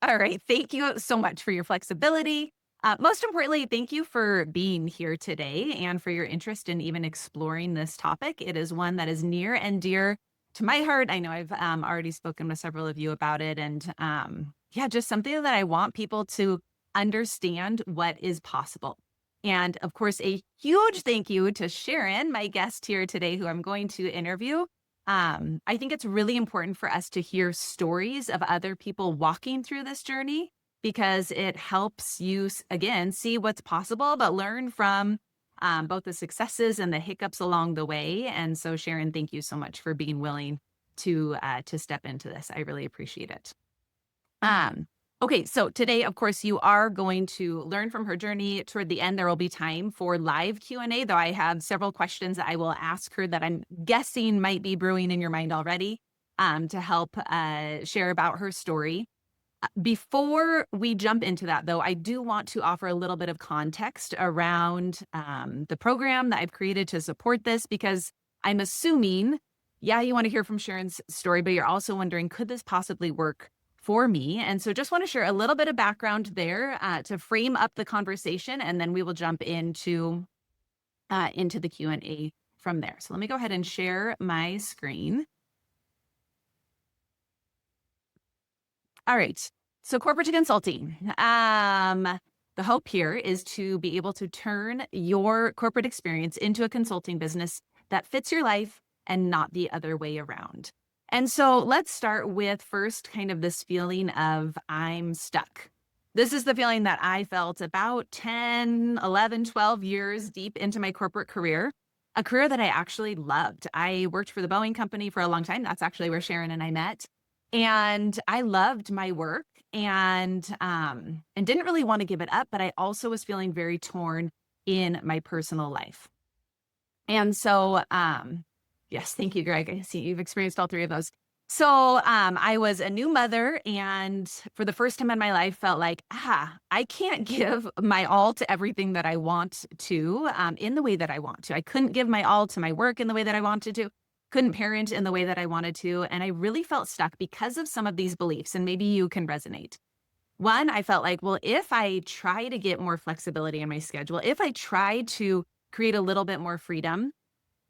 All right. Thank you so much for your flexibility. Most importantly, thank you for being here today and for your interest in even exploring this topic. It is one that is near and dear to my heart. I know I've already spoken with several of you about it. And yeah, just something that I want people to understand what is possible. And of course, a huge thank you to Sharon, my guest here today, who I'm going to interview. I think it's really important for us to hear stories of other people walking through this journey because it helps you, again, see what's possible, but learn from both the successes and the hiccups along the way. And so, Sharon, thank you so much for being willing to step into this. I really appreciate it. Okay, so today, of course, you are going to learn from her journey. Toward the end, there will be time for live Q&A, though I have several questions that I will ask her that I'm guessing might be brewing in your mind already to help share about her story. Before we jump into that, though, I do want to offer a little bit of context around the program that I've created to support this, because I'm assuming, yeah, you want to hear from Sharon's story, but you're also wondering, could this possibly work for me? And so just want to share a little bit of background there to frame up the conversation, and then we will jump into the Q&A from there. So let me go ahead and share my screen. All right. So corporate to consulting. The hope here is to be able to turn your corporate experience into a consulting business that fits your life and not the other way around. And so let's start with first kind of this feeling of I'm stuck. This is the feeling that I felt about 10, 11, 12 years deep into my corporate career, a career that I actually loved. I worked for the Boeing company for a long time. That's actually where Sharon and I met. And I loved my work and didn't really want to give it up, but I also was feeling very torn in my personal life. And so, yes, thank you, Greg. I see you've experienced all three of those. So I was a new mother, and for the first time in my life, felt like, I can't give my all to everything that I want to in the way that I want to. I couldn't give my all to my work in the way that I wanted to, couldn't parent in the way that I wanted to. And I really felt stuck because of some of these beliefs, and maybe you can resonate. One, I felt like, well, if I try to get more flexibility in my schedule, if I try to create a little bit more freedom,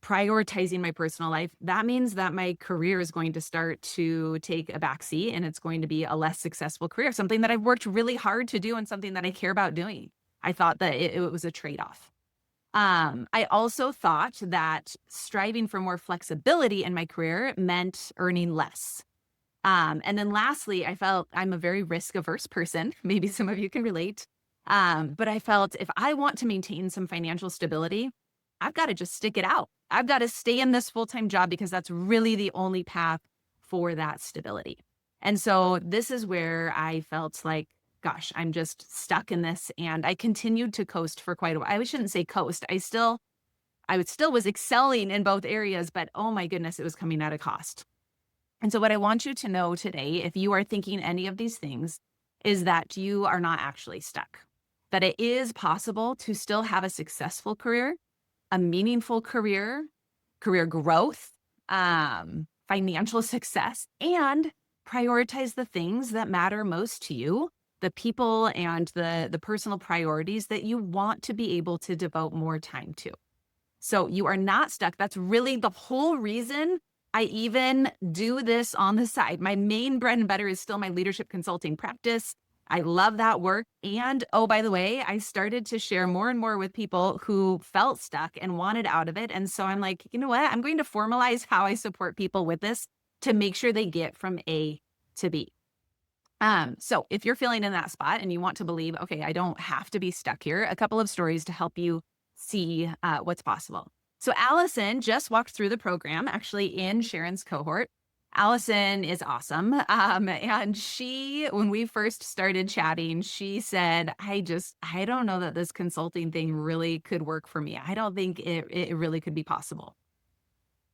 prioritizing my personal life, that means that my career is going to start to take a backseat and it's going to be a less successful career, something that I've worked really hard to do and something that I care about doing. I thought that it was a trade-off. I also thought that striving for more flexibility in my career meant earning less. And then lastly, I felt I'm a very risk-averse person. Maybe some of you can relate. But I felt if I want to maintain some financial stability, I've got to just stick it out. I've got to stay in this full-time job because that's really the only path for that stability. And so this is where I felt like, gosh, I'm just stuck in this. And I continued to coast for quite a while. I shouldn't say coast. I still was excelling in both areas, but oh my goodness, it was coming at a cost. And so what I want you to know today, if you are thinking any of these things, is that you are not actually stuck, that it is possible to still have a successful career, a meaningful career, career growth, financial success, and prioritize the things that matter most to you, the people and the personal priorities that you want to be able to devote more time to. So you are not stuck. That's really the whole reason I even do this on the side. My main bread and butter is still my leadership consulting practice. I love that work. And oh, by the way, I started to share more and more with people who felt stuck and wanted out of it. And so I'm like, you know what? I'm going to formalize how I support people with this to make sure they get from A to B. So if you're feeling in that spot and you want to believe, okay, I don't have to be stuck here, a couple of stories to help you see what's possible. So Allison just walked through the program, actually in Sharon's cohort. Allison is awesome. And when we first started chatting, she said, I don't know that this consulting thing really could work for me. I don't think it really could be possible.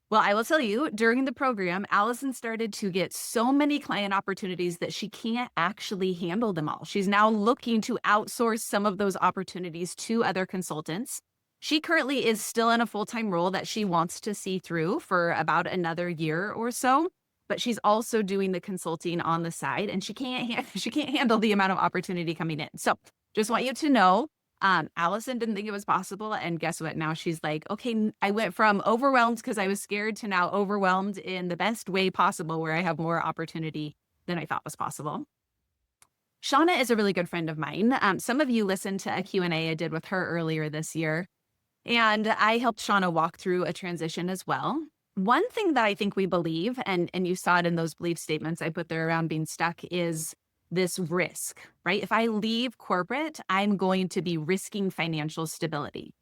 Well, I will tell you, during the program, Allison started to get so many client opportunities that she can't actually handle them all. She's now looking to outsource some of those opportunities to other consultants. She currently is still in a full-time role that she wants to see through for about another year or so. but she's also doing the consulting on the side, and she can't she can't handle the amount of opportunity coming in. So just want you to know, Allison didn't think it was possible, and guess what? Now she's like, okay, I went from overwhelmed because I was scared to now overwhelmed in the best way possible, where I have more opportunity than I thought was possible. Shauna is a really good friend of mine. Some of you listened to a Q&A I did with her earlier this year, and I helped Shauna walk through a transition as well. One thing that I think we believe, and you saw it in those belief statements I put there around being stuck, is this risk, right? If I leave corporate, I'm going to be risking financial stability.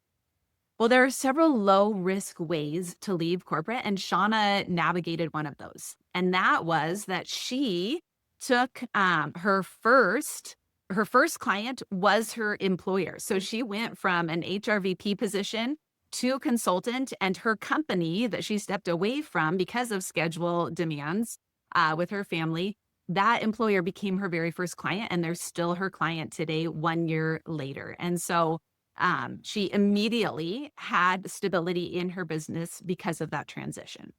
Well, there are several low risk ways to leave corporate, and Shauna navigated one of those. And that was that she took her first client was her employer. So she went from an HRVP position to consultant, and her company that she stepped away from because of schedule demands with her family, that employer became her very first client, and they're still her client today, 1 year later. And so she immediately had stability in her business because of that transition.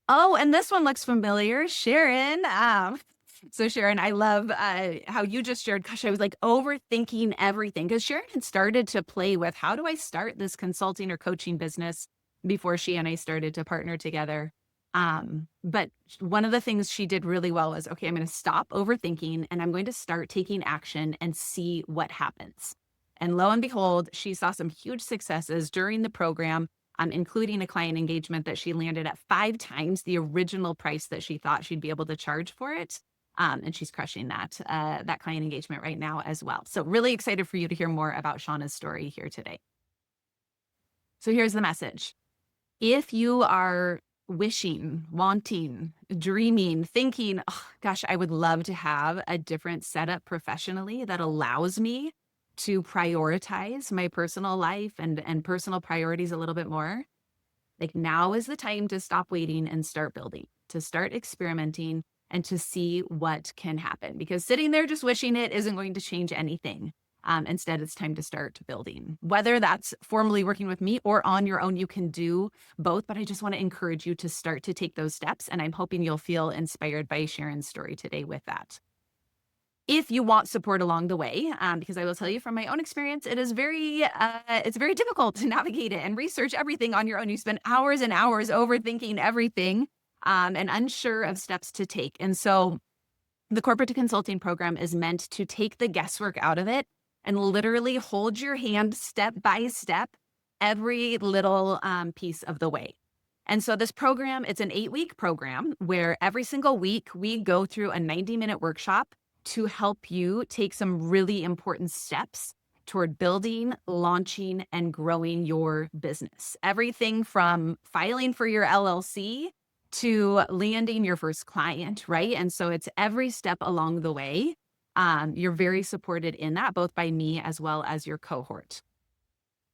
Oh, and this one looks familiar, Sharon. So Sharon, I love how you just shared. Gosh, I was like overthinking everything because Sharon had started to play with how do I start this consulting or coaching business before she and I started to partner together. But one of the things she did really well was, okay, I'm going to stop overthinking and I'm going to start taking action and see what happens. And lo and behold, she saw some huge successes during the program, including a client engagement that she landed at 5 times the original price that she thought she'd be able to charge for it. And she's crushing that client engagement right now as well. So really excited for you to hear more about Shauna's story here today. So here's the message. If you are wishing, wanting, dreaming, thinking, oh, gosh, I would love to have a different setup professionally that allows me to prioritize my personal life and personal priorities a little bit more, like now is the time to stop waiting and start building, to start experimenting and to see what can happen, because sitting there just wishing it isn't going to change anything. Instead, it's time to start building, whether that's formally working with me or on your own. You can do both, but I just want to encourage you to start to take those steps. And I'm hoping you'll feel inspired by Sharon's story today with that. If you want support along the way, because I will tell you from my own experience, it's very difficult to navigate it and research everything on your own. You spend hours and hours overthinking everything and unsure of steps to take. And so the corporate to consulting program is meant to take the guesswork out of it and literally hold your hand step by step, every little piece of the way. And so this program, it's an 8-week program where every single week we go through a 90-minute workshop to help you take some really important steps toward building, launching, and growing your business. Everything from filing for your LLC to landing your first client, right? And so it's every step along the way. You're very supported in that, both by me as well as your cohort.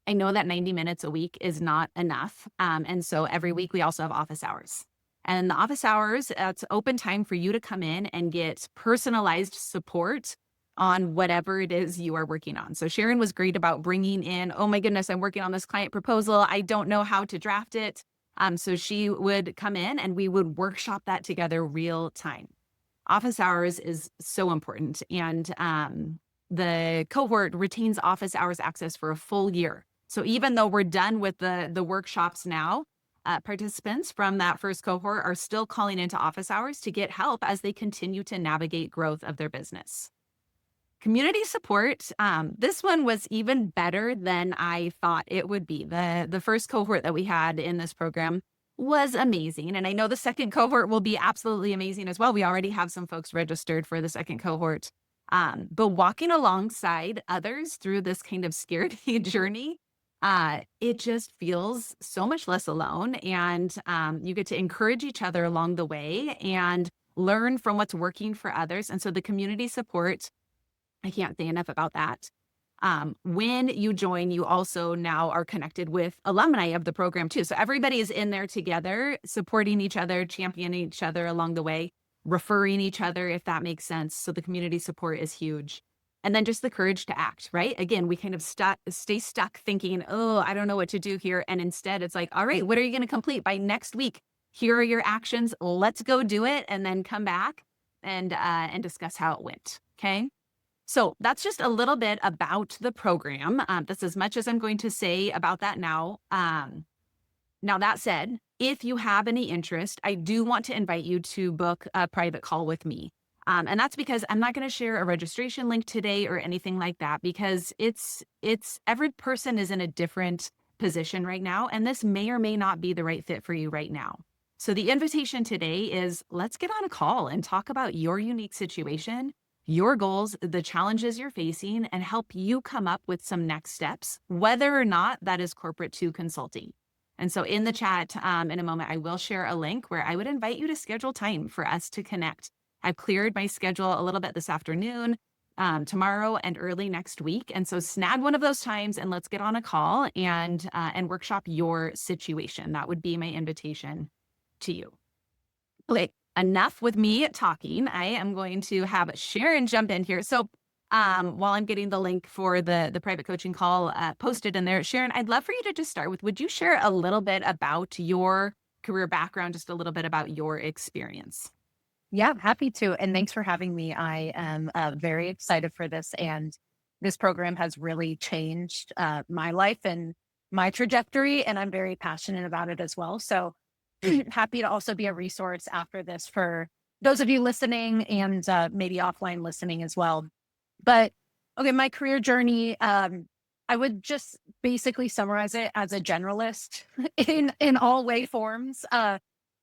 I know that 90 minutes a week is not enough. And so every week we also have office hours. And the office hours, it's open time for you to come in and get personalized support on whatever it is you are working on. So Sharon was great about bringing in, oh my goodness, I'm working on this client proposal. I don't know how to draft it. So she would come in and we would workshop that together real time. Office hours is so important. And the cohort retains office hours access for a full year. So even though we're done with the workshops now, participants from that first cohort are still calling into office hours to get help as they continue to navigate growth of their business. Community support, this one was even better than I thought it would be. The first cohort that we had in this program was amazing. And I know the second cohort will be absolutely amazing as well. We already have some folks registered for the second cohort. But walking alongside others through this kind of scared journey, it just feels so much less alone, and you get to encourage each other along the way and learn from what's working for others. And so the community support, I can't say enough about that. When you join, you also now are connected with alumni of the program too. So everybody is in there together, supporting each other, championing each other along the way, referring each other, if that makes sense. So the community support is huge. And then just the courage to act, right? Again, we kind of stay stuck thinking, oh, I don't know what to do here. And instead it's like, all right, what are you going to complete by next week? Here are your actions. Let's go do it, and then come back and discuss how it went. Okay. So that's just a little bit about the program. That's as much as I'm going to say about that now. Now, that said, if you have any interest, I do want to invite you to book a private call with me. And that's because I'm not going to share a registration link today or anything like that, because it's every person is in a different position right now, and this may or may not be the right fit for you right now. So the invitation today is, let's get on a call and talk about your unique situation, your goals, the challenges you're facing, and help you come up with some next steps, whether or not that is corporate to consulting. And so in the chat, in a moment, I will share a link where I would invite you to schedule time for us to connect. I've cleared my schedule a little bit this afternoon, tomorrow, and early next week. And so snag one of those times and let's get on a call and workshop your situation. That would be my invitation to you. Okay, enough with me talking. I am going to have Sharon jump in here. So while I'm getting the link for the private coaching call posted in there, Sharon, I'd love for you to just start with, would you share a little bit about your career background, just a little bit about your experience? Yeah, happy to. And thanks for having me. I am very excited for this. And this program has really changed my life and my trajectory. And I'm very passionate about it as well. So happy to also be a resource after this for those of you listening and maybe offline listening as well. But okay, my career journey, I would just basically summarize it as a generalist in all way forms.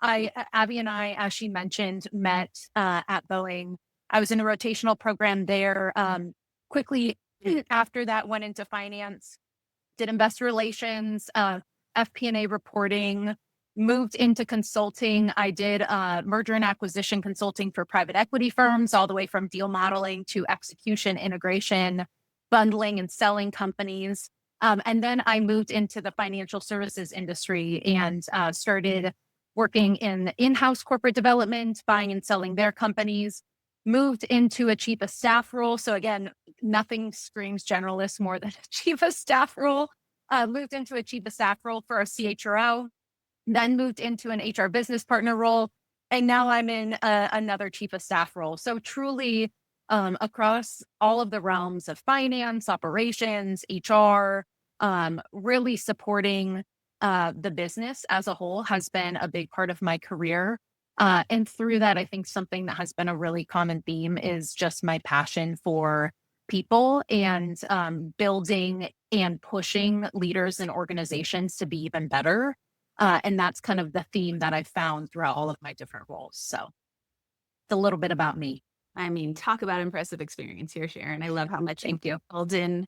Abby and I, as she mentioned, met at Boeing. I was in a rotational program there. Quickly after that, went into finance, did investor relations, FP&A reporting, moved into consulting. I did merger and acquisition consulting for private equity firms, all the way from deal modeling to execution, integration, bundling and selling companies. And then I moved into the financial services industry and started working in-house corporate development, buying and selling their companies, moved into a chief of staff role. So again, nothing screams generalist more than a chief of staff role. Moved into a chief of staff role for a CHRO, then moved into an HR business partner role. And now I'm in another chief of staff role. So truly across all of the realms of finance, operations, HR, really supporting the business as a whole has been a big part of my career. And through that, I think something that has been a really common theme is just my passion for people and building and pushing leaders and organizations to be even better. And that's kind of the theme that I've found throughout all of my different roles. So it's a little bit about me. I mean, talk about impressive experience here, Sharon. I love how much Thank you. built in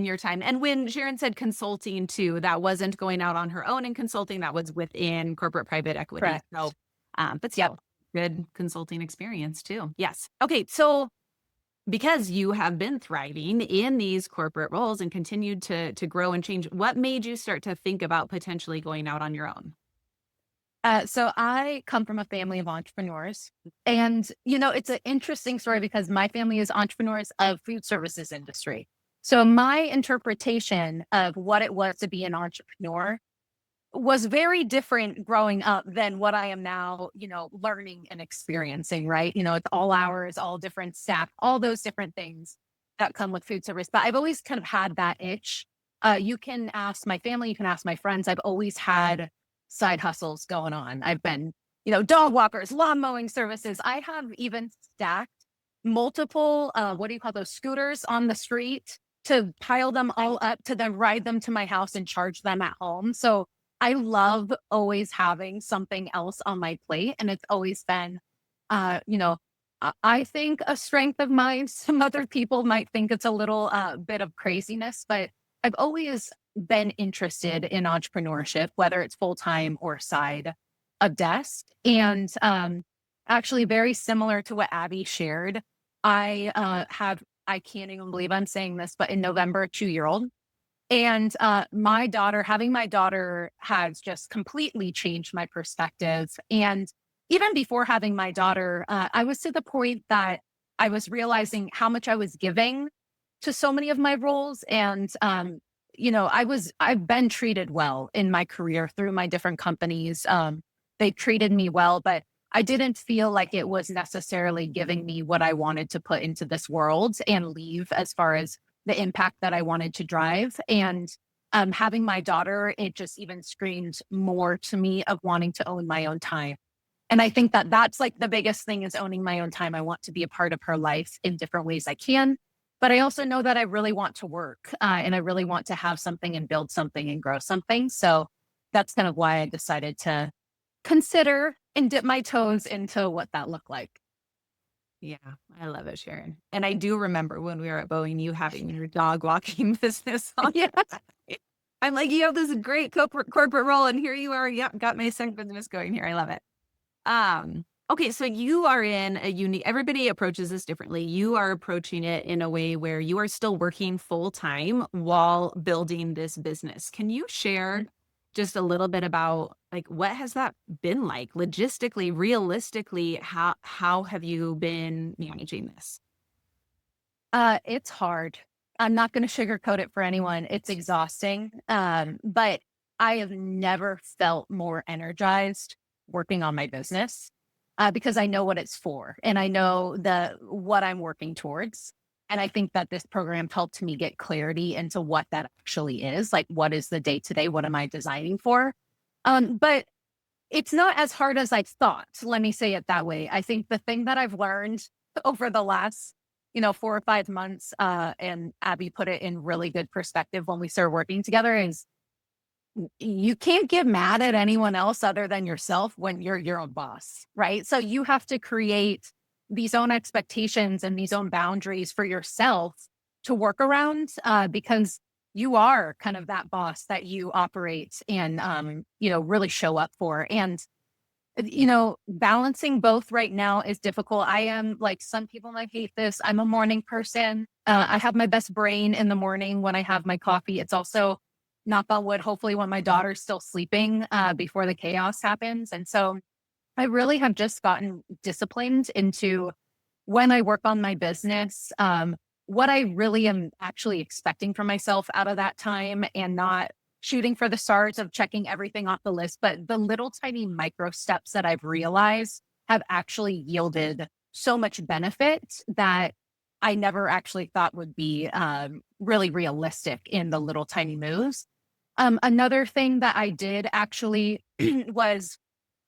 your time. And when Sharon said consulting too, that wasn't going out on her own in consulting, that was within corporate private equity. Correct. So, but still, good consulting experience too. Yes. Okay. So because you have been thriving in these corporate roles and continued to grow and change, what made you start to think about potentially going out on your own? So I come from a family of entrepreneurs, and it's an interesting story because my family is entrepreneurs of food services industry. So my interpretation of what it was to be an entrepreneur was very different growing up than what I am now, learning and experiencing, right? It's all hours, all different staff, all those different things that come with food service. But I've always kind of had that itch. You can ask my family, you can ask my friends. I've always had side hustles going on. I've been, dog walkers, lawn mowing services. I have even stacked multiple, what do you call those, scooters on the street to pile them all up to then ride them to my house and charge them at home. So I love always having something else on my plate. And it's always been, I think a strength of mine. Some other people might think it's a little bit of craziness, but I've always been interested in entrepreneurship, whether it's full-time or side of desk. And actually very similar to what Abby shared, I can't even believe I'm saying this, but in November, a 2-year-old. And having my daughter has just completely changed my perspective. And even before having my daughter, I was to the point that I was realizing how much I was giving to so many of my roles. And, I've been treated well in my career through my different companies. they treated me well, but I didn't feel like it was necessarily giving me what I wanted to put into this world and leave as far as the impact that I wanted to drive. And having my daughter, it just even screamed more to me of wanting to own my own time. And I think that that's like the biggest thing is owning my own time. I want to be a part of her life in different ways I can. But I also know that I really want to work and I really want to have something and build something and grow something. So that's kind of why I decided to consider and dip my toes into what that looked like. Yeah, I love it, Sharon. And I do remember when we were at Boeing, you having your dog walking business on. Yeah. I'm like, you have this great corporate role, and here you are. Yep, got my second business going here. I love it. Okay, so you are in a unique. Everybody approaches this differently. You are approaching it in a way where you are still working full time while building this business. Can you share just a little bit about like what has that been like logistically, realistically? How have you been managing this? It's hard. I'm not going to sugarcoat it for anyone. It's exhausting. But I have never felt more energized working on my business because I know what it's for and I know the what I'm working towards. And I think that this program helped me get clarity into what that actually is. Like, what is the day to day? What am I designing for? But it's not as hard as I thought. Let me say it that way. I think the thing that I've learned over the last, 4 or 5 months, and Abby put it in really good perspective when we started working together is you can't get mad at anyone else other than yourself when you're your own boss, right? So you have to create these own expectations and these own boundaries for yourself to work around because you are kind of that boss that you operate and really show up for. And balancing both right now is difficult. I am like some people might hate this. I'm a morning person. I have my best brain in the morning when I have my coffee. It's also knock on wood, hopefully when my daughter's still sleeping before the chaos happens. And so I really have just gotten disciplined into when I work on my business, what I really am actually expecting from myself out of that time and not shooting for the stars of checking everything off the list, but the little tiny micro steps that I've realized have actually yielded so much benefit that I never actually thought would be really realistic in the little tiny moves. Another thing that I did actually was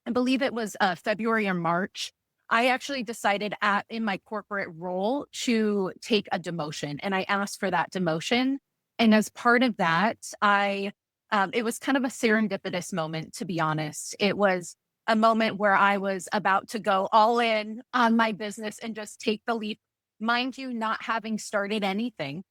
I believe it was February or March. I actually decided in my corporate role to take a demotion, and I asked for that demotion. And as part of that, it was kind of a serendipitous moment, to be honest. It was a moment where I was about to go all in on my business and just take the leap. Mind you, not having started anything.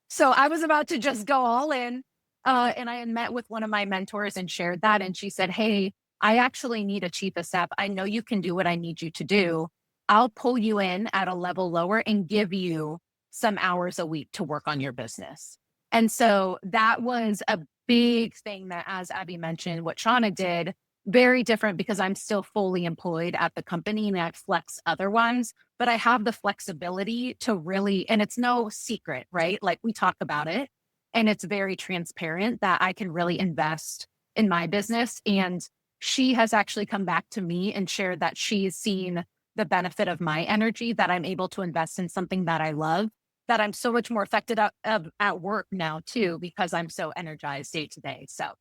So I was about to just go all in. And I had met with one of my mentors and shared that. And she said, "Hey, I actually need a chief of staff. I know you can do what I need you to do. I'll pull you in at a level lower and give you some hours a week to work on your business." And so that was a big thing that, as Abby mentioned, what Shauna did, very different because I'm still fully employed at the company and I flex otherwise, but I have the flexibility to really, and it's no secret, right? Like we talk about it and it's very transparent that I can really invest in my business. And she has actually come back to me and shared that she's seen the benefit of my energy, that I'm able to invest in something that I love, that I'm so much more effective at work now too, because I'm so energized day to day. So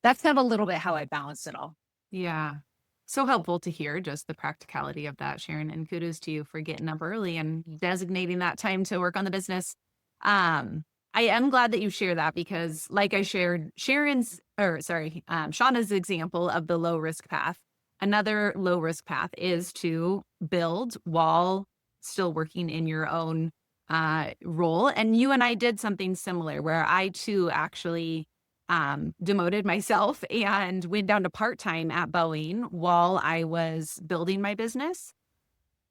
that's kind of a little bit how I balance it all. Yeah. So helpful to hear just the practicality of that, Sharon. And kudos to you for getting up early and designating that time to work on the business. Um, I am glad that you share that because, like I shared, Shauna's example of the low risk path. Another low risk path is to build while still working in your own role. And you and I did something similar where I too actually demoted myself and went down to part-time at Boeing while I was building my business.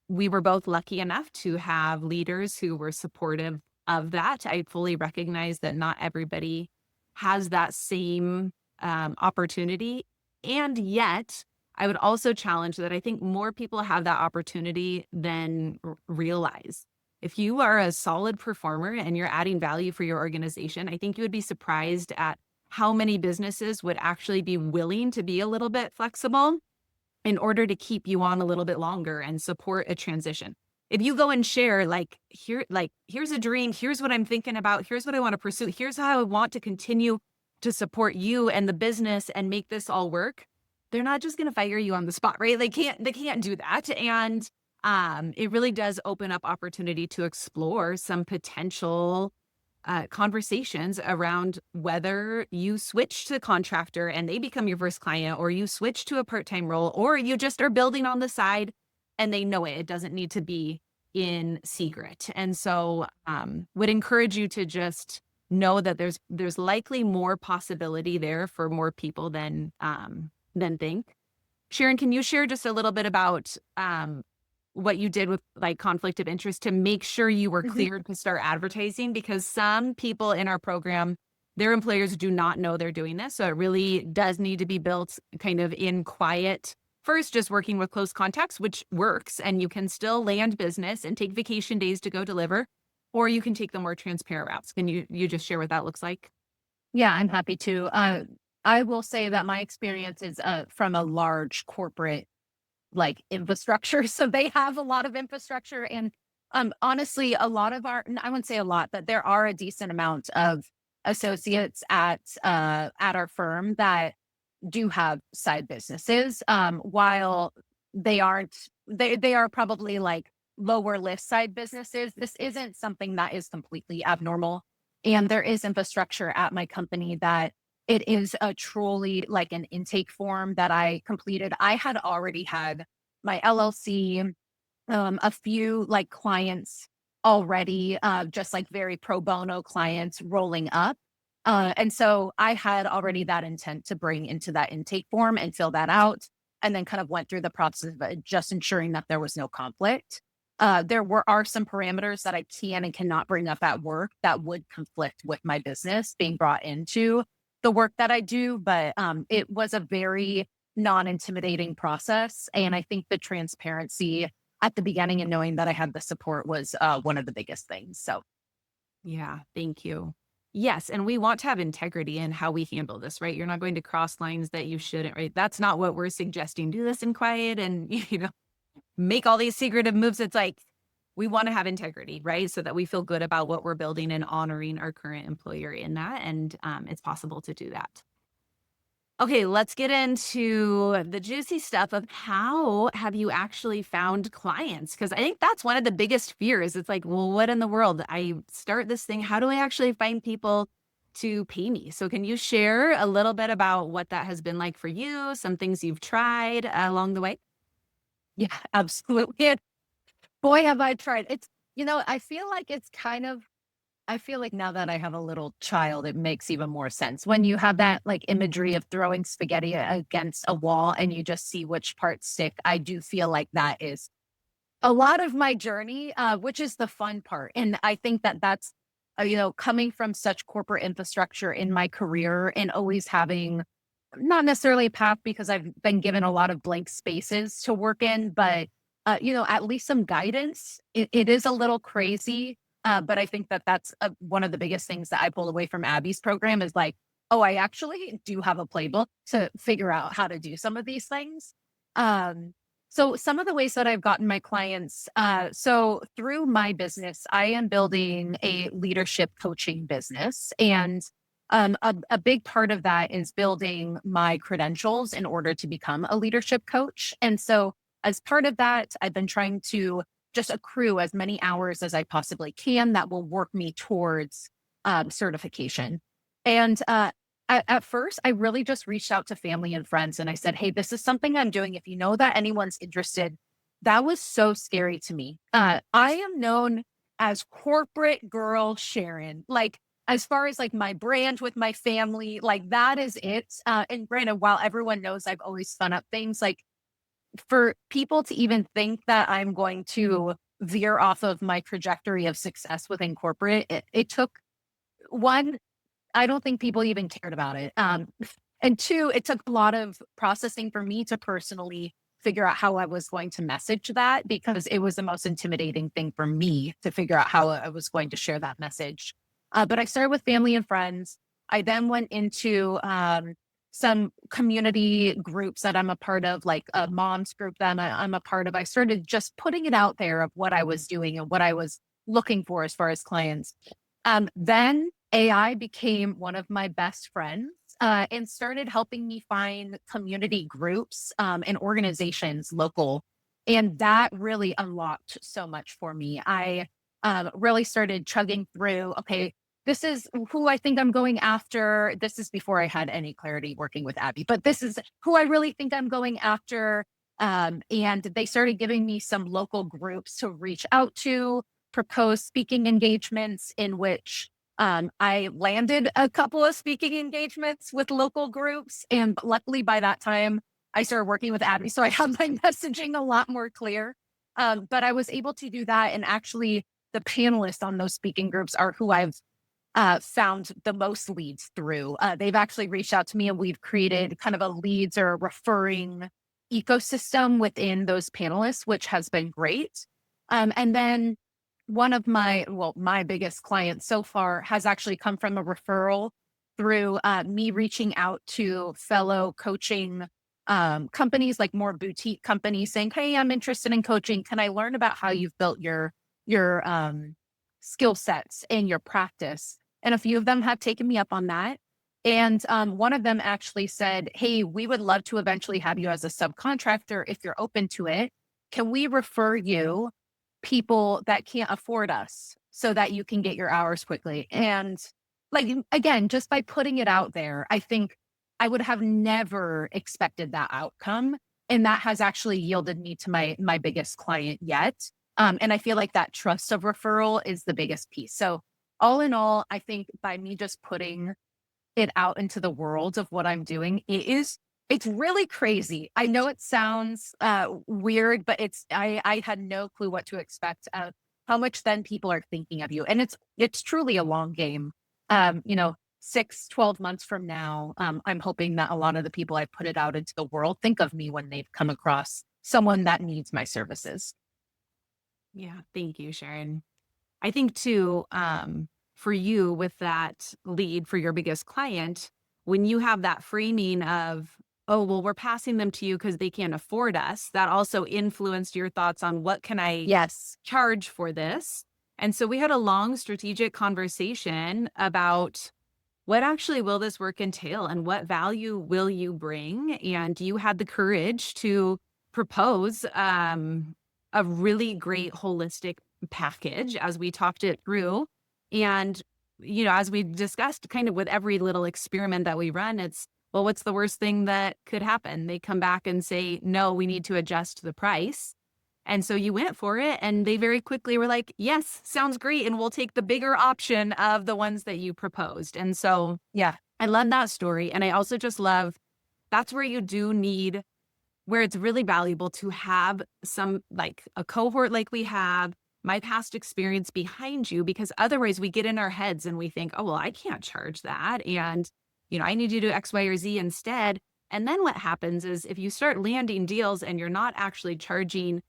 We were both lucky enough to have leaders who were supportive of that. I fully recognize that not everybody has that same opportunity. And yet, I would also challenge that I think more people have that opportunity than realize. If you are a solid performer and you're adding value for your organization, I think you would be surprised at how many businesses would actually be willing to be a little bit flexible in order to keep you on a little bit longer and support a transition. If you go and share here's a dream, here's what I'm thinking about, here's what I want to pursue, here's how I want to continue to support you and the business and make this all work, they're not just going to fire you on the spot, right? They can't do that. And it really does open up opportunity to explore some potential conversations around whether you switch to contractor and they become your first client, or you switch to a part-time role, or you just are building on the side and they know it. It doesn't need to be in secret. And so would encourage you to just know that there's likely more possibility there for more people than think. Sharon, can you share just a little bit about what you did with like conflict of interest to make sure you were Mhm. cleared to start advertising? Because some people in our program, their employers do not know they're doing this. So it really does need to be built kind of in quiet. First, just working with close contacts, which works, and you can still land business and take vacation days to go deliver, or you can take the more transparent routes. Can you just share what that looks like? Yeah, I'm happy to. I will say that my experience is from a large corporate like infrastructure. So they have a lot of infrastructure. And honestly, a lot of I wouldn't say a lot, but there are a decent amount of associates at our firm that do have side businesses. While they aren't, they are probably like lower list side businesses. This isn't something that is completely abnormal. And there is infrastructure at my company that it is a truly like an intake form that I completed. I had already had my LLC, a few like clients already, just like very pro bono clients rolling up. And so I had already that intent to bring into that intake form and fill that out, and then kind of went through the process of just ensuring that there was no conflict. Are some parameters that I can and cannot bring up at work that would conflict with my business being brought into the work that I do, but it was a very non-intimidating process, and I think the transparency at the beginning and knowing that I had the support was one of the biggest things. So Yeah, thank you. Yes, and we want to have integrity in how we handle this, right? You're not going to cross lines that you shouldn't, right? That's not what we're suggesting. Do this in quiet and make all these secretive moves. It's like we want to have integrity, right? So that we feel good about what we're building and honoring our current employer in that. And it's possible to do that. Okay, let's get into the juicy stuff of how have you actually found clients? Because I think that's one of the biggest fears. It's like, well, what in the world? I start this thing. How do I actually find people to pay me? So, can you share a little bit about what that has been like for you? Some things you've tried along the way? yeah, absolutely. And boy, have I tried. I feel like I feel like now that I have a little child, it makes even more sense when you have that like imagery of throwing spaghetti against a wall and you just see which parts stick. I do feel like that is a lot of my journey, which is the fun part. And I think that that's, coming from such corporate infrastructure in my career and always having not necessarily a path because I've been given a lot of blank spaces to work in, but, at least some guidance. It is a little crazy. But I think that that's one of the biggest things that I pull away from Abby's program is like, oh, I actually do have a playbook to figure out how to do some of these things. Um, so some of the ways that I've gotten my clients, so through my business, I am building a leadership coaching business. And a big part of that is building my credentials in order to become a leadership coach. And so as part of that, I've been trying to just accrue as many hours as I possibly can that will work me towards certification. And at first, I really just reached out to family and friends and I said, hey, this is something I'm doing. If you know that anyone's interested, that was so scary to me. I am known as corporate girl Sharon. Like, as far as like my brand with my family, like that is it. And granted, while everyone knows I've always spun up things, like for people to even think that I'm going to veer off of my trajectory of success within corporate, it took one, I don't think people even cared about it. And two, it took a lot of processing for me to personally figure out how I was going to message that because it was the most intimidating thing for me to figure out how I was going to share that message. But I started with family and friends. I then went into some community groups that I'm a part of, like a mom's group that I'm a part of. I started just putting it out there of what I was doing and what I was looking for as far as clients. Then AI became one of my best friends and started helping me find community groups and organizations local. And that really unlocked so much for me. I really started chugging through, okay, this is who I think I'm going after. This is before I had any clarity working with Abby, but this is who I really think I'm going after. And they started giving me some local groups to reach out to, propose speaking engagements in which I landed a couple of speaking engagements with local groups. And luckily by that time, I started working with Abby. So I had my messaging a lot more clear. But I was able to do that. And actually, the panelists on those speaking groups are who I've found the most leads through. They've actually reached out to me and we've created kind of a leads or a referring ecosystem within those panelists, which has been great. And then one of my biggest clients so far has actually come from a referral through me reaching out to fellow coaching companies, like more boutique companies, saying, "Hey, I'm interested in coaching. Can I learn about how you've built your skill sets and your practice?" And a few of them have taken me up on that. And one of them actually said, "Hey, we would love to eventually have you as a subcontractor if you're open to it. Can we refer you people that can't afford us so that you can get your hours quickly?" And like, again, just by putting it out there, I think I would have never expected that outcome. And that has actually yielded me to my biggest client yet. And I feel like that trust of referral is the biggest piece. So all in all, I think by me just putting it out into the world of what I'm doing, it's really crazy. I know it sounds weird, but I had no clue what to expect of how much then people are thinking of you. And it's truly a long game. 6, 12 months from now, I'm hoping that a lot of the people I put it out into the world think of me when they've come across someone that needs my services. Yeah, thank you, Sharon. I think too, for you with that lead for your biggest client, when you have that framing of, oh, well, we're passing them to you because they can't afford us, that also influenced your thoughts on what can I Yes. charge for this. And so we had a long strategic conversation about what actually will this work entail and what value will you bring? And you had the courage to propose a really great holistic package as we talked it through. And, as we discussed kind of with every little experiment that we run, it's, well, what's the worst thing that could happen? They come back and say, no, we need to adjust the price. And so you went for it, and they very quickly were like, yes, sounds great. And we'll take the bigger option of the ones that you proposed. And so Yeah. I love that story. And I also just love that's where you do need, where it's really valuable to have some like a cohort like we have, my past experience behind you, because otherwise we get in our heads and we think, oh, well, I can't charge that. And, I need you to do X, Y, or Z instead. And then what happens is if you start landing deals and you're not actually charging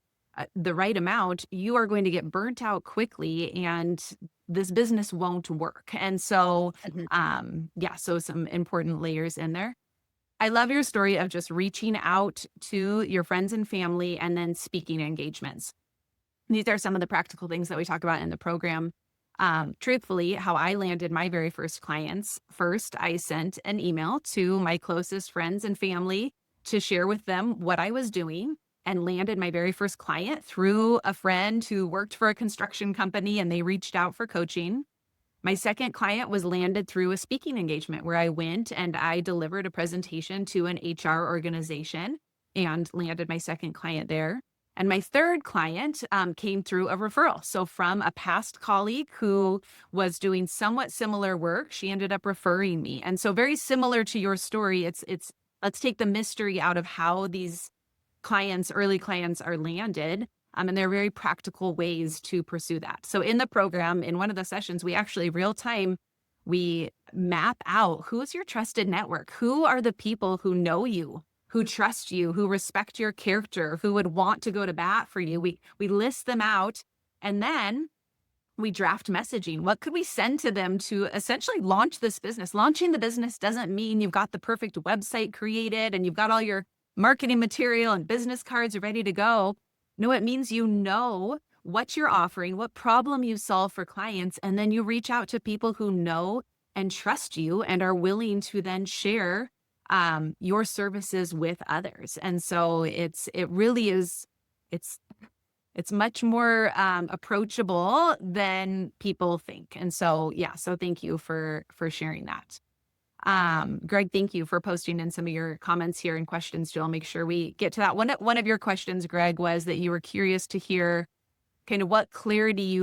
the right amount, you are going to get burnt out quickly and this business won't work. And so, Mhm. yeah, so some important layers in there. I love your story of just reaching out to your friends and family and then speaking engagements. These are some of the practical things that we talk about in the program. Truthfully, how I landed my very first clients. First, I sent an email to my closest friends and family to share with them what I was doing and landed my very first client through a friend who worked for a construction company and they reached out for coaching. My second client was landed through a speaking engagement where I went and I delivered a presentation to an HR organization and landed my second client there. And my third client came through a referral. So from a past colleague who was doing somewhat similar work, she ended up referring me. And so very similar to your story, it's let's take the mystery out of how these clients, early clients are landed. And there are very practical ways to pursue that. So in the program, in one of the sessions, we actually real time, we map out who's your trusted network. Who are the people who know you, who trust you, who respect your character, who would want to go to bat for you. We list them out. And then we draft messaging? What could we send to them to essentially launch this business? Launching the business doesn't mean you've got the perfect website created and you've got all your marketing material and business cards ready to go. No, it means you know what you're offering, what problem you solve for clients, and then you reach out to people who know and trust you and are willing to then share your services with others. And so it really is it's it's much more approachable than people think. And so, yeah, so thank you for sharing that. Greg, thank you for posting in some of your comments here and questions, Jill. Make sure we get to that. One of your questions, Greg, was that you were curious to hear kind of what clarity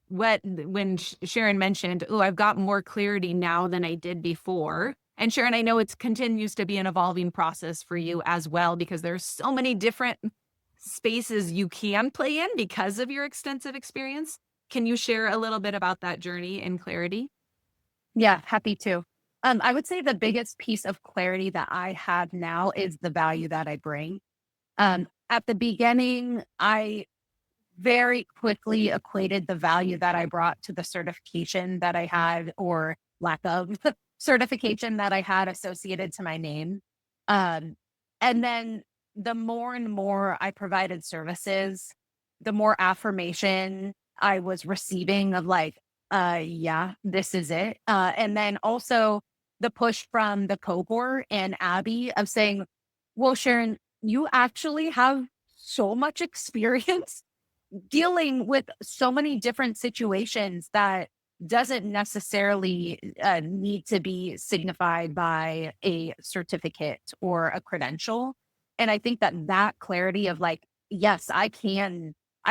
when Sharon mentioned, oh, I've got more clarity now than I did before. And Sharon, I know it continues to be an evolving process for you as well, because there's so many different spaces you can play in because of your extensive experience. Can you share a little bit about that journey and clarity? Yeah, happy to. I would say the biggest piece of clarity that I have now is the value that I bring. At the beginning, I very quickly equated the value that I brought to the certification that I had, or lack of certification that I had associated to my name. Um, and then the more and more I provided services, the more affirmation I was receiving of like, yeah, this is it. And then also the push from the cohort and Abby of saying, well, Sharon, you actually have so much experience dealing with so many different situations that doesn't necessarily need to be signified by a certificate or a credential. And I think that that clarity of like, yes, I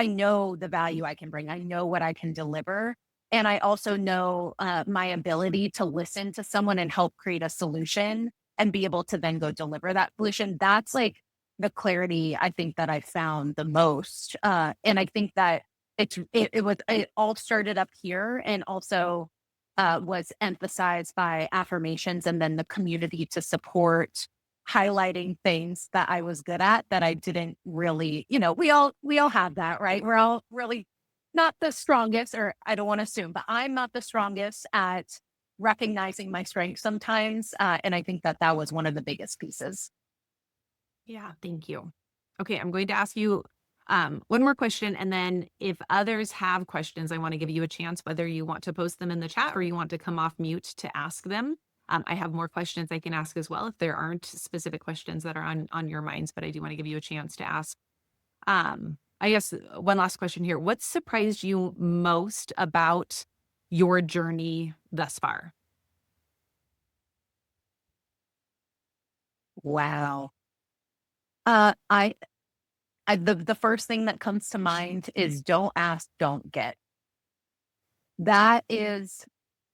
know the value I can bring, I know what I can deliver. And I also know my ability to listen to someone and help create a solution and be able to then go deliver that solution. That's like the clarity I think that I found the most. And I think that it all started up here and also was emphasized by affirmations and then the community to support highlighting things that I was good at that I didn't really, we all have that, right? We're all really not the strongest, or I don't want to assume, but I'm not the strongest at recognizing my strengths sometimes. And I think that that was one of the biggest pieces. Yeah, thank you. Okay, I'm going to ask you one more question. And then if others have questions, I want to give you a chance, whether you want to post them in the chat or you want to come off mute to ask them. I have more questions I can ask as well if there aren't specific questions that are on your minds, but I do want to give you a chance to ask. I guess one last question here. What surprised you most about your journey thus far? Wow. The first thing that comes to mind is don't ask, don't get. That is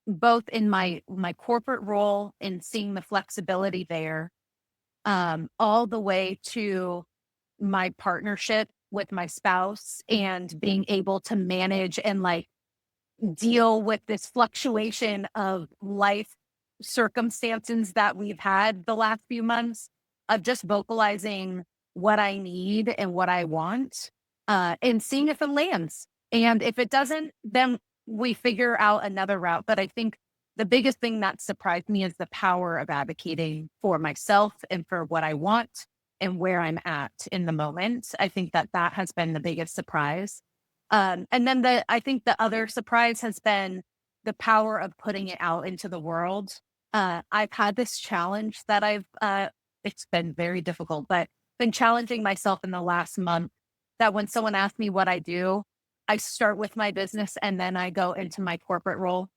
both in my corporate role in seeing the flexibility there, all the way to my partnership with my spouse and being able to manage and like deal with this fluctuation of life circumstances that we've had the last few months, of just vocalizing what I need and what I want, and seeing if it lands. And if it doesn't, then we figure out another route. But I think the biggest thing that surprised me is the power of advocating for myself and for what I want and where I'm at in the moment. I think that that has been the biggest surprise. And then I think the other surprise has been the power of putting it out into the world. I've had this challenge that it's been very difficult, but been challenging myself in the last month that when someone asks me what I do, I start with my business and then I go into my corporate role.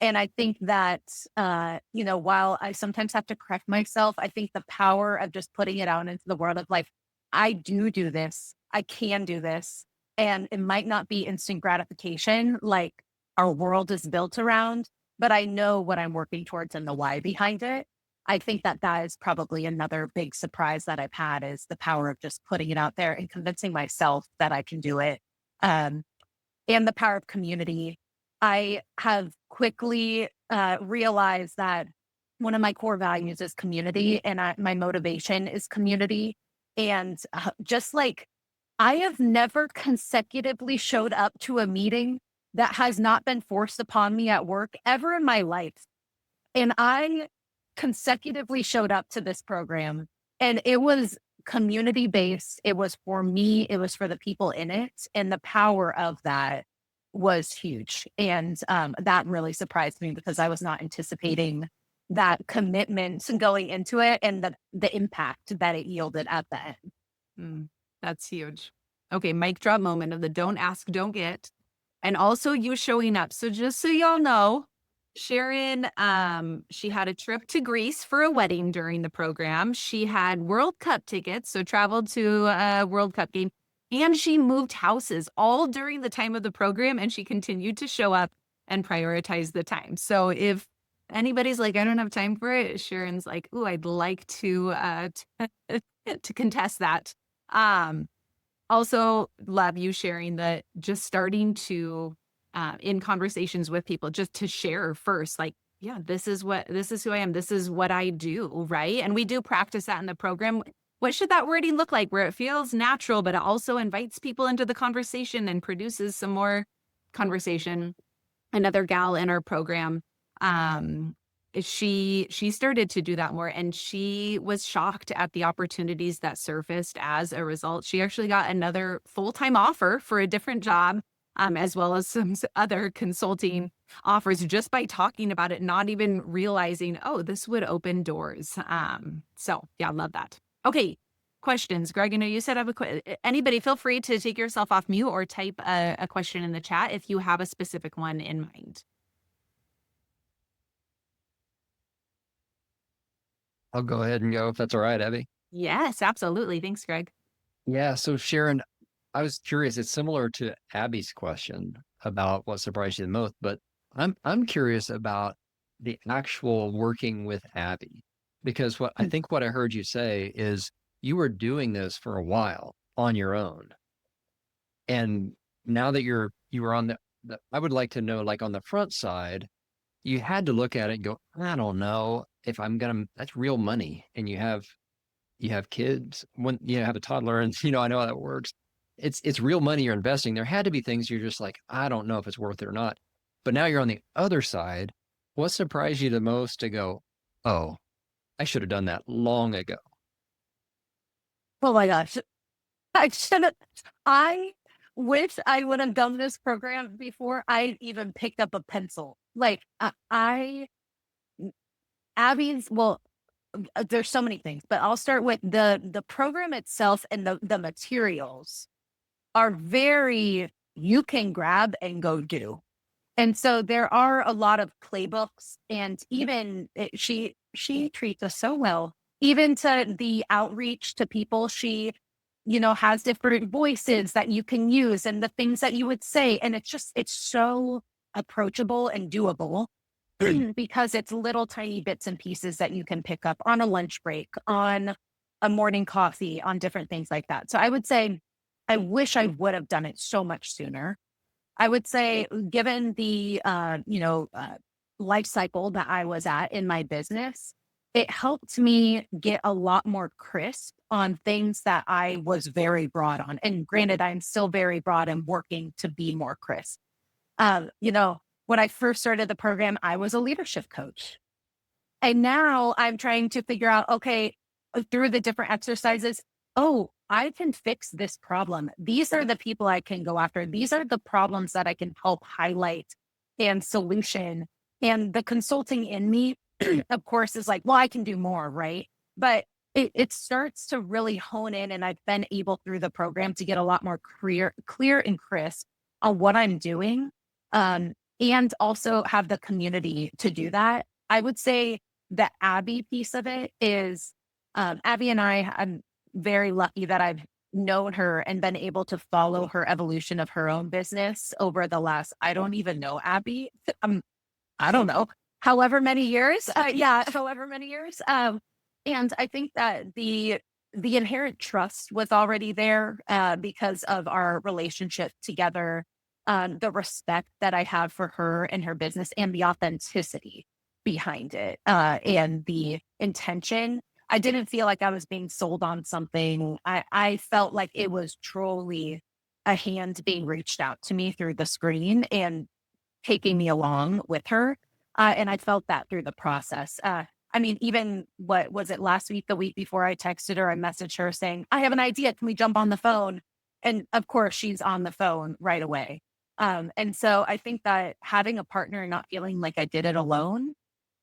And I think that, while I sometimes have to correct myself, I think the power of just putting it out into the world of like, I do this, I can do this. And it might not be instant gratification like our world is built around, but I know what I'm working towards and the why behind it. I think that that is probably another big surprise that I've had is the power of just putting it out there and convincing myself that I can do it. Um, and the power of community. I have quickly realized that one of my core values is community, and my motivation is community. And just like I have never consecutively showed up to a meeting that has not been forced upon me at work ever in my life. And I consecutively showed up to this program, and it was community based. It was for me, it was for the people in it. And the power of that was huge. And that really surprised me because I was not anticipating that commitment going into it and the impact that it yielded at the end. Mm, that's huge. Okay, mic drop moment of the don't ask, don't get. And also you showing up. So just so y'all know, Sharon, she had a trip to Greece for a wedding during the program. She had World Cup tickets, so traveled to a World Cup game, and she moved houses all during the time of the program, and she continued to show up and prioritize the time. So if anybody's like, I don't have time for it, Sharon's like, ooh, I'd like to contest that. Um, Also love you sharing that just starting to, in conversations with people, just to share first, like, yeah, this is who I am. This is what I do. Right. And we do practice that in the program. What should that wording look like where it feels natural, but it also invites people into the conversation and produces some more conversation? Another gal in our program, um, she started to do that more, and she was shocked at the opportunities that surfaced as a result. She actually got another full-time offer for a different job, as well as some other consulting offers just by talking about it, not even realizing, oh, this would open doors. So yeah, love that. Okay, questions. Greg, I know you said I have anybody feel free to take yourself off mute or type a question in the chat if you have a specific one in mind. I'll go ahead and go if that's all right, Abby. Yes, absolutely. Thanks, Greg. Yeah. So Sharon, I was curious. It's similar to Abby's question about what surprised you the most, but I'm curious about the actual working with Abby, because I think what I heard you say is you were doing this for a while on your own, and now that you were on the I would like to know, like on the front side, you had to look at it and go, I don't know if I'm gonna. That's real money, and you have kids when you have a toddler, and I know how that works. It's real money you're investing. There had to be things you're just like, I don't know if it's worth it or not. But now you're on the other side. What surprised you the most to go, oh, I should have done that long ago? Oh my gosh. I should have, I wish I would have done this program before I even picked up a pencil. Like, Abby's, well, there's so many things, but I'll start with the program itself and the materials are very you can grab and go do. And so there are a lot of playbooks and even she treats us so well. Even to the outreach to people, she, has different voices that you can use and the things that you would say. And it's so approachable and doable because it's little tiny bits and pieces that you can pick up on a lunch break, on a morning coffee, on different things like that. So I would say I wish I would have done it so much sooner. I would say, given the life cycle that I was at in my business, it helped me get a lot more crisp on things that I was very broad on. And granted, I'm still very broad and working to be more crisp. When I first started the program, I was a leadership coach. And now I'm trying to figure out, okay, through the different exercises, oh, I can fix this problem. These are the people I can go after. These are the problems that I can help highlight and solution. And the consulting in me, of course, is like, well, I can do more, right? But it starts to really hone in. And I've been able through the program to get a lot more clear and crisp on what I'm doing. And also have the community to do that. I would say the Abby piece of it is Abby and I'm very lucky that I've known her and been able to follow her evolution of her own business over the last, I don't even know, Abby. I don't know, however many years. Yeah, however many years. And I think that the inherent trust was already there because of our relationship together, the respect that I have for her and her business, and the authenticity behind it, and the intention. I didn't feel like I was being sold on something. I felt like it was truly a hand being reached out to me through the screen and taking me along with her. And I felt that through the process. I mean, even what was it last week, the week before, I texted her, I messaged her saying, I have an idea. Can we jump on the phone? And of course, she's on the phone right away. And so I think that having a partner and not feeling like I did it alone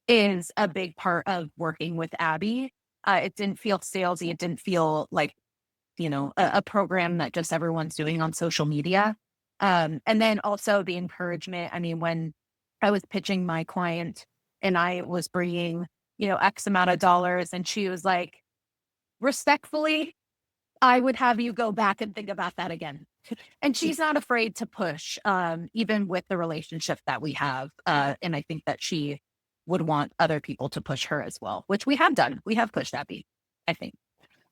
is a big part of working with Abby. It didn't feel salesy. It didn't feel like, a program that just everyone's doing on social media. And then also the encouragement. I mean, when I was pitching my client and I was bringing, X amount of dollars, and she was like, respectfully, I would have you go back and think about that again. And she's not afraid to push, even with the relationship that we have. And I think that she would want other people to push her as well, which we have done. We have pushed Abby, I think.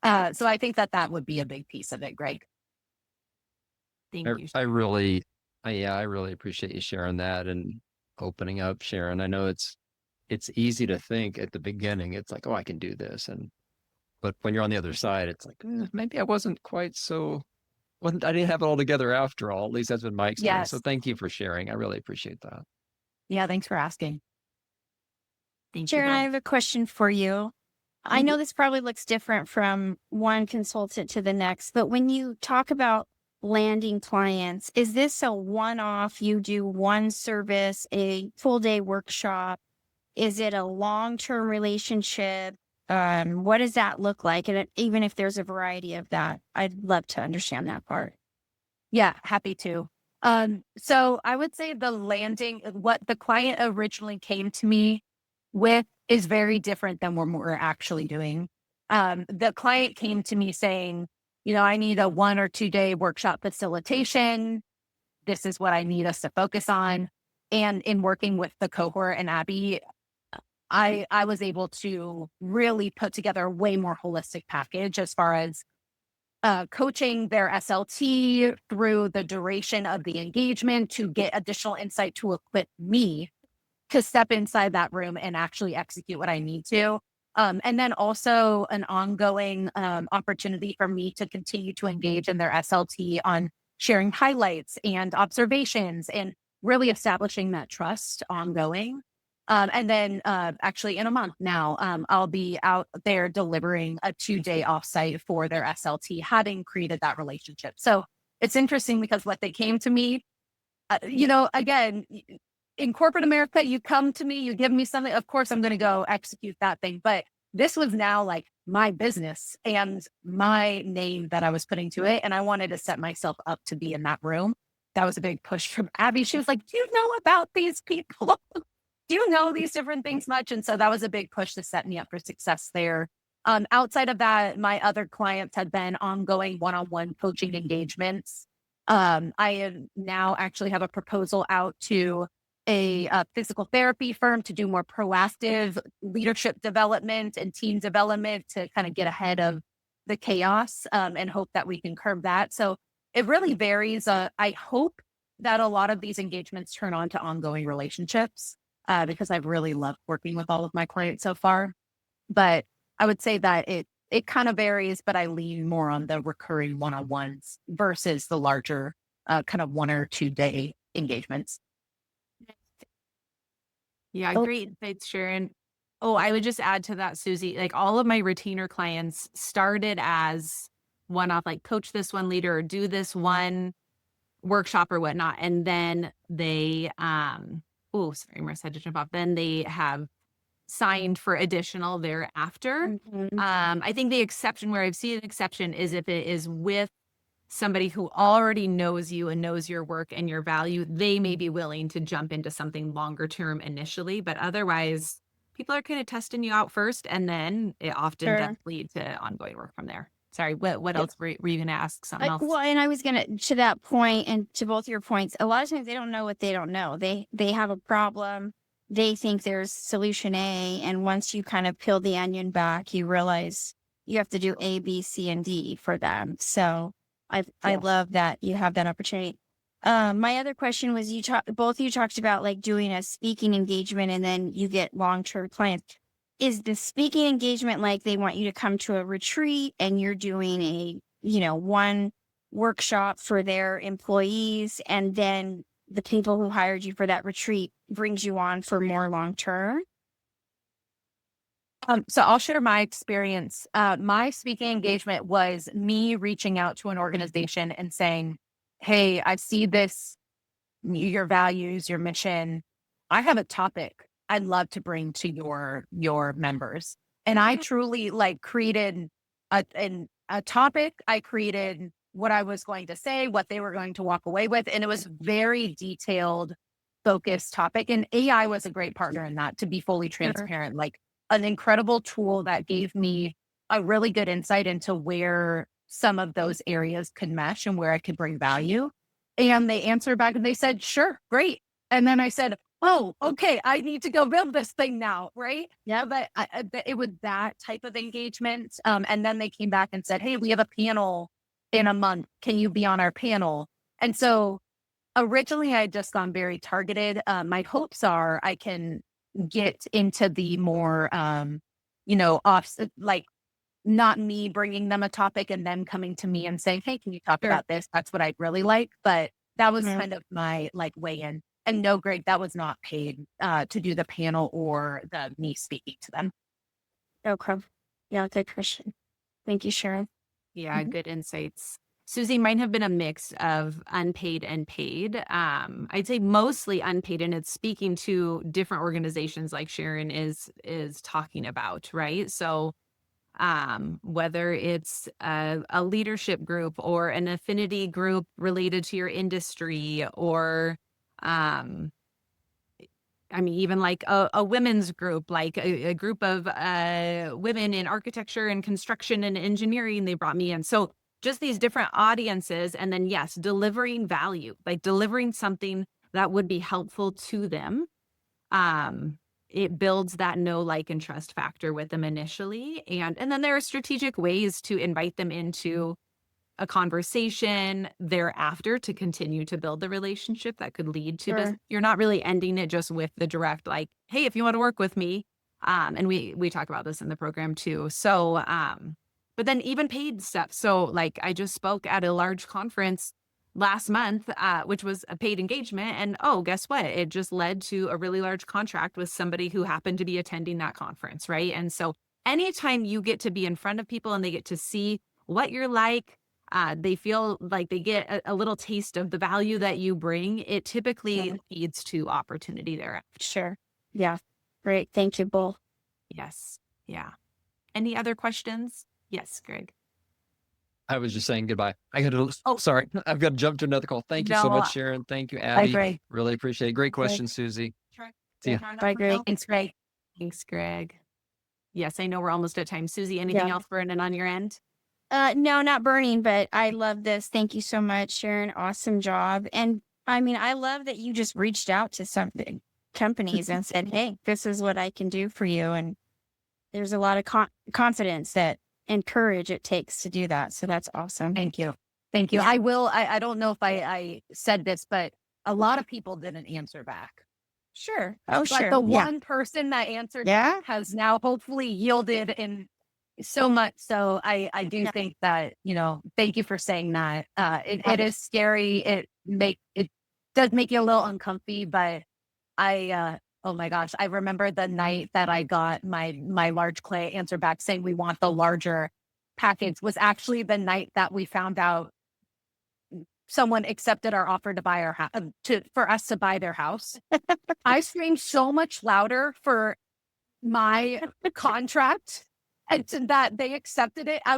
So I think that that would be a big piece of it, Greg. Thank you. I really, I really appreciate you sharing that and opening up, Sharon. I know it's easy to think at the beginning. It's like, oh, I can do this, but when you're on the other side, it's like maybe I wasn't quite so. I didn't have it all together after all. At least that's been my experience. So Yes. thank you for sharing. I really appreciate that. Yeah. Thanks for asking. Thank Sharon, I you. have a question for you. I know this probably looks different from one consultant to the next, but when you talk about landing clients, is this a one-off? You do one service, a full day workshop? Is it a long-term relationship? What does that look like? And even if there's a variety of that, I'd love to understand that part. Yeah, happy to. So I would say the landing, what the client originally came to me with is very different than what we're actually doing. The client came to me saying, I need a 1 or 2 day workshop facilitation. This is what I need us to focus on. And in working with the cohort and Abby, I was able to really put together a way more holistic package as far as coaching their SLT through the duration of the engagement to get additional insight to equip me to step inside that room and actually execute what I need to. And then also an ongoing opportunity for me to continue to engage in their SLT on sharing highlights and observations and really establishing that trust ongoing. And then actually in a month now, I'll be out there delivering a 2-day offsite for their SLT, having created that relationship. So it's interesting because what they came to me, again, in corporate America, you come to me, you give me something, of course, I'm going to go execute that thing. But this was now like my business and my name that I was putting to it. And I wanted to set myself up to be in that room. That was a big push from Abby. She was like, do you know about these people? Do you know these different things much? And so that was a big push to set me up for success there. Outside of that, my other clients had been ongoing one-on-one coaching engagements. I now actually have a proposal out to a physical therapy firm to do more proactive leadership development and team development to kind of get ahead of the chaos and hope that we can curb that. So it really varies. I hope that a lot of these engagements turn on to ongoing relationships because I've really loved working with all of my clients so far. But I would say that it kind of varies, but I lean more on the recurring one-on-ones versus the larger kind of 1 or 2 day engagements. Yeah, Oh. great insights, Sharon. Oh, I would just add to that, Susie, like all of my retainer clients started as one-off, like coach this one leader or do this one workshop or whatnot. And then they, oh, sorry, Marissa had to jump off. Then they have signed for additional thereafter. Mhm. I think the exception where I've seen an exception is if it is with somebody who already knows you and knows your work and your value, they may be willing to jump into something longer term initially, but otherwise people are kind of testing you out first and then it often does Sure. lead to ongoing work from there. Sorry, what Yeah. else were you going to ask? Something else? Well, and I was gonna to that point, and to both your points. A lot of times they don't know what they don't know. They have a problem. They think there's solution A, and once you kind of peel the onion back, you realize you have to do A, B, C, and D for them. So I Yeah. love that you have that opportunity. My other question was both you talked about like doing a speaking engagement and then you get long-term clients. Is the speaking engagement like they want you to come to a retreat and you're doing a, one workshop for their employees, and then the people who hired you for that retreat brings you on for more long term? So I'll share my experience. My speaking engagement was me reaching out to an organization and saying, "Hey, I see this, your values, your mission. I have a topic I'd love to bring to your members." And I truly like created a topic. I created what I was going to say, what they were going to walk away with, and it was very detailed, focused topic. And AI was a great partner in that. To be fully transparent, like an incredible tool that gave me a really good insight into where some of those areas could mesh and where I could bring value. And they answered back and they said, "Sure, great." And then I said, "Oh, okay, I need to go build this thing now." Right. Yeah. But it was that type of engagement. And then they came back and said, "Hey, we have a panel in a month. Can you be on our panel?" And so originally I had just gone very targeted. My hopes are I can get into the more, off, like not me bringing them a topic and them coming to me and saying, "Hey, can you talk Sure. about this?" That's what I'd really like. But that was Mhm. kind of my like weigh in. And no, Greg, that was not paid to do the panel or the me speaking to them. Okay. Yeah, good question. Thank you, Sharon. Yeah, Mhm. good insights. Susie, mine have been a mix of unpaid and paid. I'd say mostly unpaid, and it's speaking to different organizations like Sharon is talking about, right? So whether it's a leadership group or an affinity group related to your industry, or um, I mean, even like a women's group, like a group of women in architecture and construction and engineering, they brought me in. So just these different audiences. And then, yes, delivering value, like delivering something that would be helpful to them. Um, it builds that know, like, and trust factor with them initially. And then there are strategic ways to invite them into a conversation thereafter to continue to build the relationship that could lead to business. Sure. You're not really ending it just with the direct, like, "Hey, if you want to work with me." And we talk about this in the program too. So, but then even paid stuff. So like I just spoke at a large conference last month, which was a paid engagement. And oh, guess what? It just led to a really large contract with somebody who happened to be attending that conference. Right. And so anytime you get to be in front of people and they get to see what you're like, they feel like they get a little taste of the value that you bring, it typically Yeah. leads to opportunity there. Sure. Yeah. Great. Thank you both. Yes. Yeah. Any other questions? Yes, Greg. I was just saying goodbye. I got to, oh, sorry. I've got to jump to another call. Thank you so No, much, Sharon. Thank you, Bye, Abby. Greg. Really appreciate it. Great Okay. question, Susie. Try- See ya. try not Bye, to Greg. go. Thanks, Greg. Thanks, Greg. Yes, I know we're almost at time. Susie, anything Yeah. else burning on your end? No, not burning, but I love this. Thank you so much, Sharon. Awesome job. And I mean, I love that you just reached out to some big companies and said, "Hey, this is what I can do for you." And there's a lot of confidence that and courage it takes to do that. So that's awesome. Thank you. Thank you. Yeah. I don't know if I said this, but a lot of people didn't answer back. Sure. Oh, But sure. the Yeah. one person that answered Yeah. has now hopefully yielded in so much. So I do Yeah. think that, thank you for saying that. It Yeah. is scary. It does make you a little uncomfy, but oh my gosh, I remember the night that I got my large client answer back saying we want the larger package was actually the night that we found out someone accepted our offer to buy our house for us to buy their house. I screamed so much louder for my contract and that they accepted it. I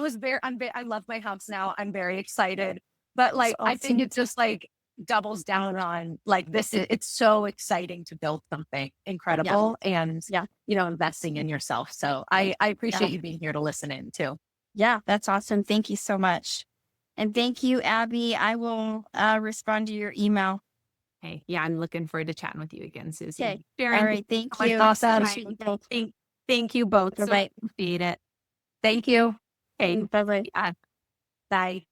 love my house now. I'm very excited, but like, I think awesome. it just like doubles down on like, it's so exciting to build something incredible and, Yeah. investing in yourself. So I appreciate you being here to listen in too. Yeah, that's awesome. Thank you so much. And thank you, Abby. I will respond to your email. Hey, yeah, I'm looking forward to chatting with you again, Susie. Okay. Sharon, All right. Thank so much you. for Awesome. your Appreciate time. you both. Thank you both. So Bye-bye. appreciate it. Thank you. Okay. Bye-bye. Yeah. Bye.